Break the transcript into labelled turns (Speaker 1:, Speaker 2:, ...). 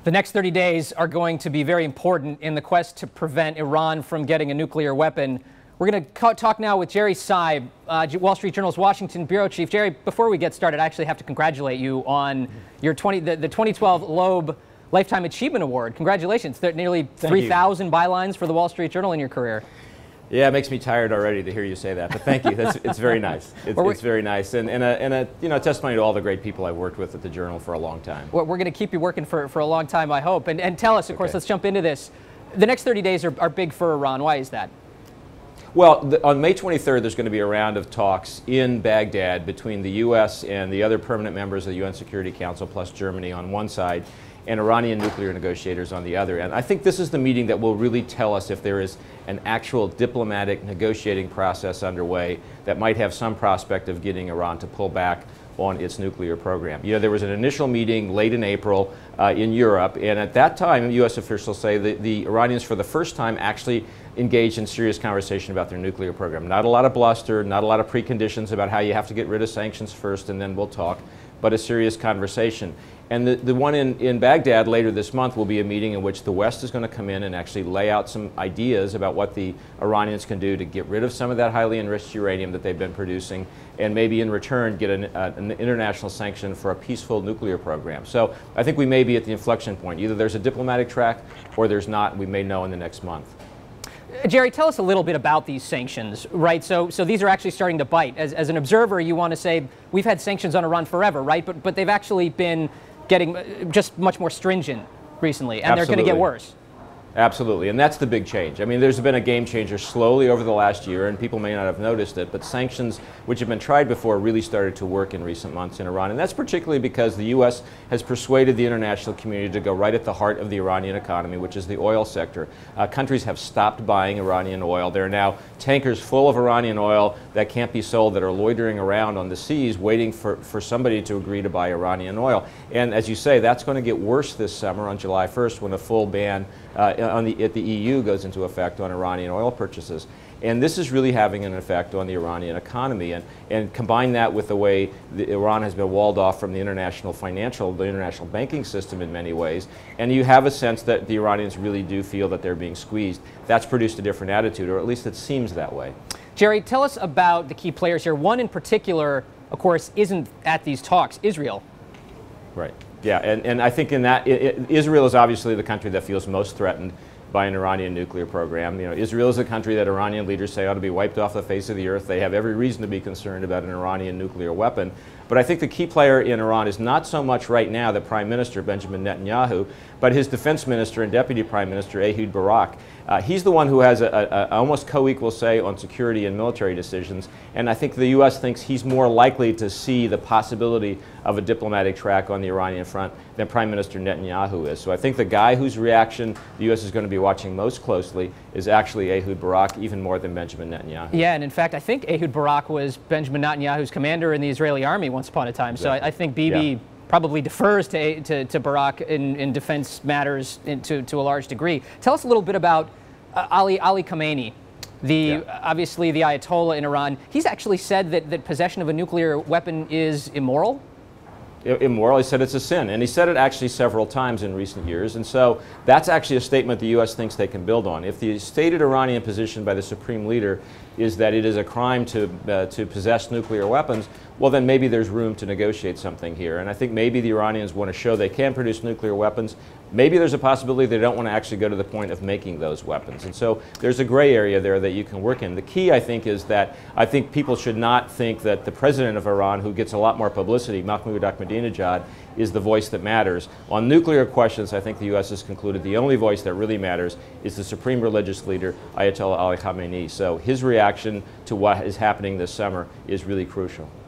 Speaker 1: The next 30 days are going to be very important in the quest to prevent Iran from getting a nuclear weapon. We're going to talk now with Jerry Seib, Wall Street Journal's Washington bureau chief. Jerry, before we get started, I actually have to congratulate you on your the 2012 Loeb Lifetime Achievement Award. Congratulations. There are nearly 3,000 bylines for the Wall Street Journal in your career.
Speaker 2: Yeah, it makes me tired already to hear you say that, but thank you. It's very nice. It's very nice, and a testimony to all the great people I've worked with at the Journal for a long time.
Speaker 1: Well, we're going to keep you working for a long time, I hope. And tell us, of course, let's jump into this. The next 30 days are big for Iran. Why is that?
Speaker 2: Well, on May 23rd, there's going to be a round of talks in Baghdad between the U.S. and the other permanent members of the UN Security Council, plus Germany on one side, and Iranian nuclear negotiators on the other. And I think this is the meeting that will really tell us if there is an actual diplomatic negotiating process underway that might have some prospect of getting Iran to pull back on its nuclear program. You know, there was an initial meeting late in April in Europe, and at that time, U.S. officials say that the Iranians, for the first time, actually engaged in serious conversation about their nuclear program. Not a lot of bluster, not a lot of preconditions about how you have to get rid of sanctions first and then we'll talk, but a serious conversation. And the one in Baghdad later this month will be a meeting in which the West is going to come in and actually lay out some ideas about what the Iranians can do to get rid of some of that highly enriched uranium that they've been producing, and maybe in return get an international sanction for a peaceful nuclear program. So I think we may be at the inflection point. Either there's a diplomatic track or there's not. We may know in the next month.
Speaker 1: Jerry, tell us a little bit about these sanctions, right? So these are actually starting to bite. As an observer, you want to say we've had sanctions on Iran forever, right? But they've actually been getting just much more stringent recently, and they're going to get worse.
Speaker 2: Absolutely, and that's the big change. I mean, there's been a game changer slowly over the last year, and people may not have noticed it, but sanctions, which have been tried before, really started to work in recent months in Iran. And that's particularly because the U.S. has persuaded the international community to go right at the heart of the Iranian economy, which is the oil sector. Countries have stopped buying Iranian oil. There are now tankers full of Iranian oil that can't be sold, that are loitering around on the seas waiting for somebody to agree to buy Iranian oil. And as you say, that's going to get worse this summer on July 1st when a full ban at the EU goes into effect on Iranian oil purchases. And this is really having an effect on the Iranian economy. And combine that with the way Iran has been walled off from the international banking system in many ways, and you have a sense that the Iranians really do feel that they're being squeezed. That's produced a different attitude, or at least it seems that way.
Speaker 1: Jerry, tell us about the key players here. One in particular, of course, isn't at these talks, Israel.
Speaker 2: Right. Yeah, and I think in that, Israel is obviously the country that feels most threatened by an Iranian nuclear program. You know, Israel is a country that Iranian leaders say ought to be wiped off the face of the earth. They have every reason to be concerned about an Iranian nuclear weapon. But I think the key player in Iran is not so much right now the Prime Minister, Benjamin Netanyahu, but his Defense Minister and Deputy Prime Minister, Ehud Barak. He's the one who has a almost co-equal say on security and military decisions, and I think the U.S. thinks he's more likely to see the possibility of a diplomatic track on the Iranian front than Prime Minister Netanyahu is. So I think the guy whose reaction the U.S. is going to be watching most closely is actually Ehud Barak, even more than Benjamin Netanyahu.
Speaker 1: Yeah, and in fact, I think Ehud Barak was Benjamin Netanyahu's commander in the Israeli army once upon a time. So I think Bibi probably defers to Barak in defense matters to a large degree. Tell us a little bit about Ali Khamenei, obviously the Ayatollah in Iran. He's actually said that possession of a nuclear weapon is immoral.
Speaker 2: Immoral. He said it's a sin, and he said it actually several times in recent years, and so that's actually a statement the U.S. thinks they can build on. If the stated Iranian position by the supreme leader is that it is a crime to possess nuclear weapons, well then maybe there's room to negotiate something here, and I think maybe the Iranians want to show they can produce nuclear weapons. Maybe there's a possibility they don't want to actually go to the point of making those weapons, and so there's a gray area there that you can work in. The key, I think, is that I think people should not think that the president of Iran, who gets a lot more publicity, Mahmoud Ahmadinejad, is the voice that matters. On nuclear questions, I think the U.S. has concluded the only voice that really matters is the supreme religious leader, Ayatollah Ali Khamenei. So his reaction to what is happening this summer is really crucial.